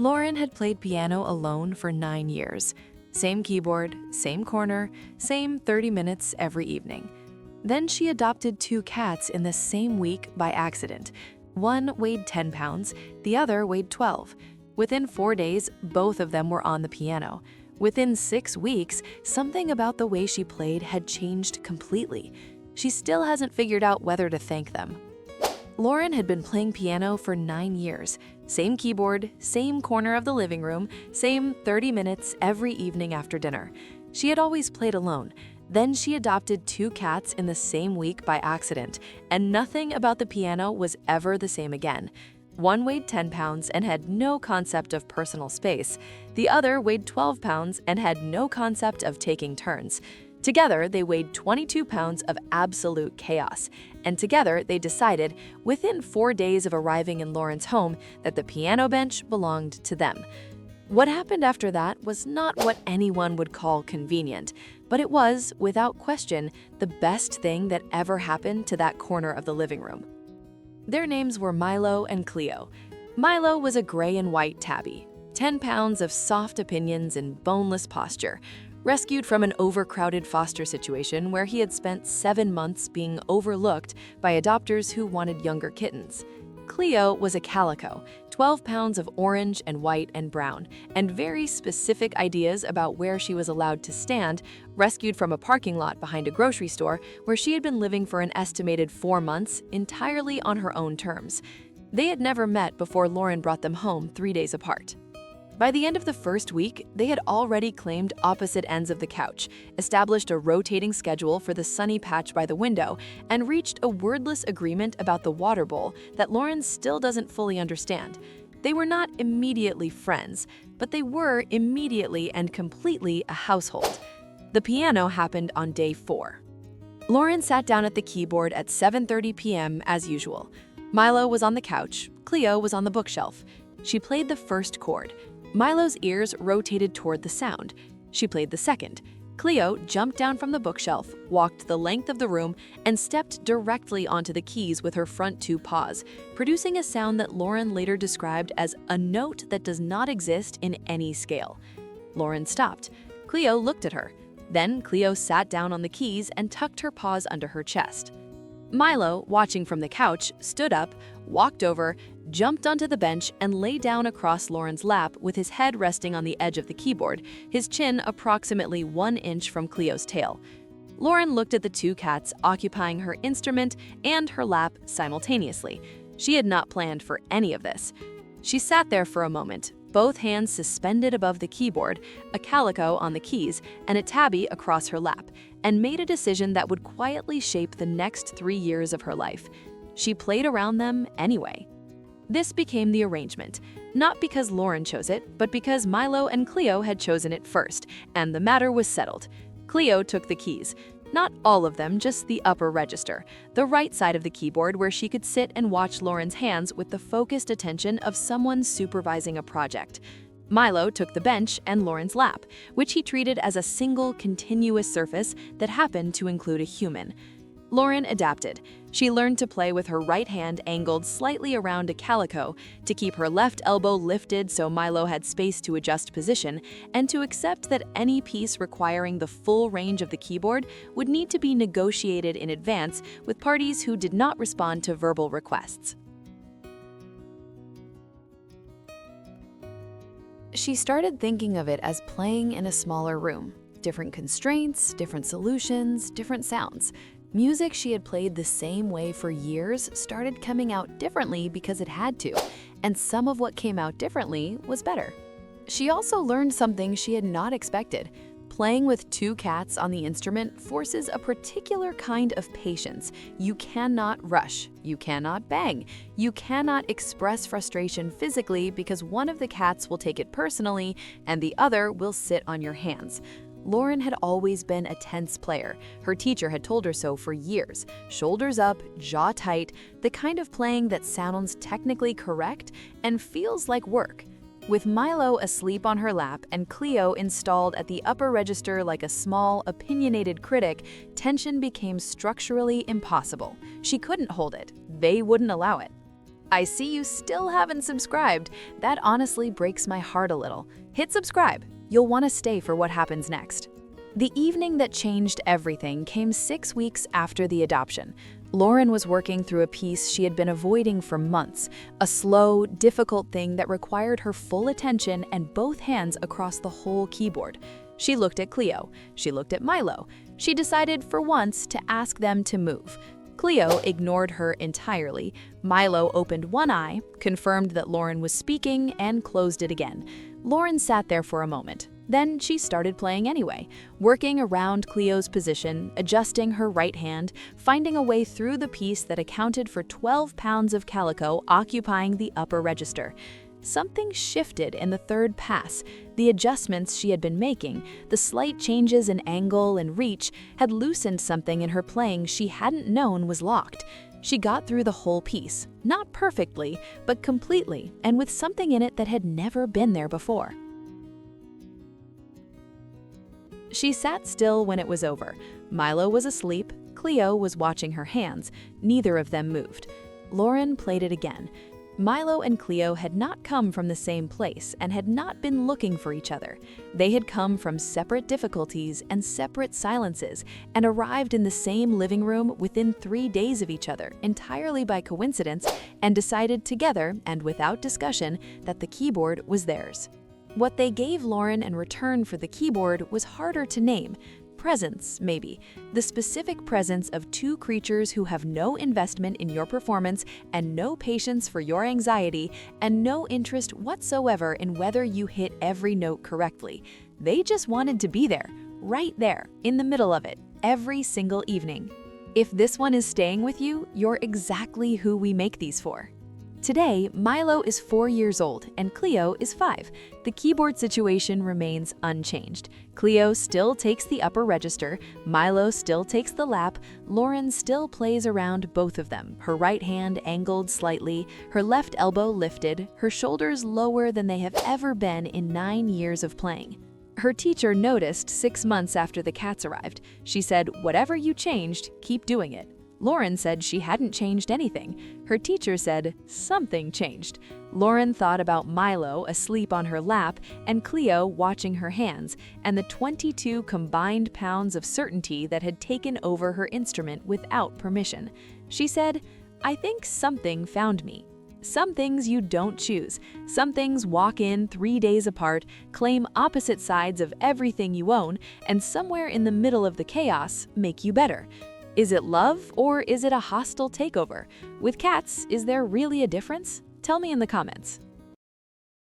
Lauren had played piano alone for 9 years. Same keyboard, same corner, same 30 minutes every evening. Then she adopted 2 cats in the same week by accident. One weighed 10 pounds, the other weighed 12. Within 4 days, both of them were on the piano. Within 6 weeks, something about the way she played had changed completely. She still hasn't figured out whether to thank them. Lauren had been playing piano for 9 years. Same keyboard, same corner of the living room, same 30 minutes every evening after dinner. She had always played alone. Then she adopted 2 cats in the same week by accident, and nothing about the piano was ever the same again. One weighed 10 pounds and had no concept of personal space. The other weighed 12 pounds and had no concept of taking turns. Together, they weighed 22 pounds of absolute chaos, and together they decided, within 4 days of arriving in Lauren's home, that the piano bench belonged to them. What happened after that was not what anyone would call convenient, but it was, without question, the best thing that ever happened to that corner of the living room. Their names were Milo and Cleo. Milo was a gray and white tabby, 10 pounds of soft opinions and boneless posture, rescued from an overcrowded foster situation where he had spent 7 months being overlooked by adopters who wanted younger kittens. Cleo was a calico, 12 pounds of orange and white and brown, and very specific ideas about where she was allowed to stand, rescued from a parking lot behind a grocery store where she had been living for an estimated 4 months entirely on her own terms. They had never met before Lauren brought them home 3 days apart. By the end of the first week, they had already claimed opposite ends of the couch, established a rotating schedule for the sunny patch by the window, and reached a wordless agreement about the water bowl that Lauren still doesn't fully understand. They were not immediately friends, but they were immediately and completely a household. The piano happened on day 4. Lauren sat down at the keyboard at 7:30 p.m. as usual. Milo was on the couch, Cleo was on the bookshelf. She played the first chord. Milo's ears rotated toward the sound. She played the second. Cleo jumped down from the bookshelf, walked the length of the room, and stepped directly onto the keys with her front 2 paws, producing a sound that Lauren later described as a note that does not exist in any scale. Lauren stopped. Cleo looked at her. Then Cleo sat down on the keys and tucked her paws under her chest. Milo, watching from the couch, stood up, walked over, jumped onto the bench, and lay down across Lauren's lap with his head resting on the edge of the keyboard, his chin approximately 1 inch from Cleo's tail. Lauren looked at the 2 cats occupying her instrument and her lap simultaneously. She had not planned for any of this. She sat there for a moment, both hands suspended above the keyboard, a calico on the keys, and a tabby across her lap, and made a decision that would quietly shape the next 3 years of her life. She played around them anyway. This became the arrangement, not because Lauren chose it, but because Milo and Cleo had chosen it first, and the matter was settled. Cleo took the keys. Not all of them, just the upper register, the right side of the keyboard where she could sit and watch Lauren's hands with the focused attention of someone supervising a project. Milo took the bench and Lauren's lap, which he treated as a single, continuous surface that happened to include a human. Lauren adapted. She learned to play with her right hand angled slightly around a calico, to keep her left elbow lifted so Milo had space to adjust position, and to accept that any piece requiring the full range of the keyboard would need to be negotiated in advance with parties who did not respond to verbal requests. She started thinking of it as playing in a smaller room. Different constraints, different solutions, different sounds. Music she had played the same way for years started coming out differently because it had to, and some of what came out differently was better. She also learned something she had not expected. Playing with 2 cats on the instrument forces a particular kind of patience. You cannot rush, you cannot bang, you cannot express frustration physically because one of the cats will take it personally and the other will sit on your hands. Lauren had always been a tense player. Her teacher had told her so for years. Shoulders up, jaw tight, the kind of playing that sounds technically correct and feels like work. With Milo asleep on her lap and Cleo installed at the upper register like a small, opinionated critic, tension became structurally impossible. She couldn't hold it. They wouldn't allow it. I see you still haven't subscribed. That honestly breaks my heart a little. Hit subscribe. You'll want to stay for what happens next. The evening that changed everything came 6 weeks after the adoption. Lauren was working through a piece she had been avoiding for months, a slow, difficult thing that required her full attention and both hands across the whole keyboard. She looked at Cleo. She looked at Milo. She decided for once to ask them to move. Cleo ignored her entirely. Milo opened one eye, confirmed that Lauren was speaking, and closed it again. Lauren sat there for a moment. Then she started playing anyway, working around Cleo's position, adjusting her right hand, finding a way through the piece that accounted for 12 pounds of calico occupying the upper register. Something shifted in the third pass. The adjustments she had been making, the slight changes in angle and reach, had loosened something in her playing she hadn't known was locked. She got through the whole piece, not perfectly, but completely, and with something in it that had never been there before. She sat still when it was over. Milo was asleep. Cleo was watching her hands. Neither of them moved. Lauren played it again. Milo and Cleo had not come from the same place and had not been looking for each other. They had come from separate difficulties and separate silences and arrived in the same living room within 3 days of each other, entirely by coincidence, and decided together and without discussion that the keyboard was theirs. What they gave Lauren in return for the keyboard was harder to name. Presence, maybe. The specific presence of two creatures who have no investment in your performance and no patience for your anxiety and no interest whatsoever in whether you hit every note correctly. They just wanted to be there, right there, in the middle of it, every single evening. If this one is staying with you, you're exactly who we make these for. Today, Milo is 4 years old and Cleo is 5. The keyboard situation remains unchanged. Cleo still takes the upper register, Milo still takes the lap, Lauren still plays around both of them, her right hand angled slightly, her left elbow lifted, her shoulders lower than they have ever been in 9 years of playing. Her teacher noticed 6 months after the cats arrived. She said, "Whatever you changed, keep doing it." Lauren said she hadn't changed anything. Her teacher said something changed. Lauren thought about Milo asleep on her lap and Cleo watching her hands and the 22 combined pounds of certainty that had taken over her instrument without permission. She said, "I think something found me." Some things you don't choose. Some things walk in 3 days apart, claim opposite sides of everything you own, and somewhere in the middle of the chaos, make you better. Is it love or is it a hostile takeover? With cats, is there really a difference? Tell me in the comments.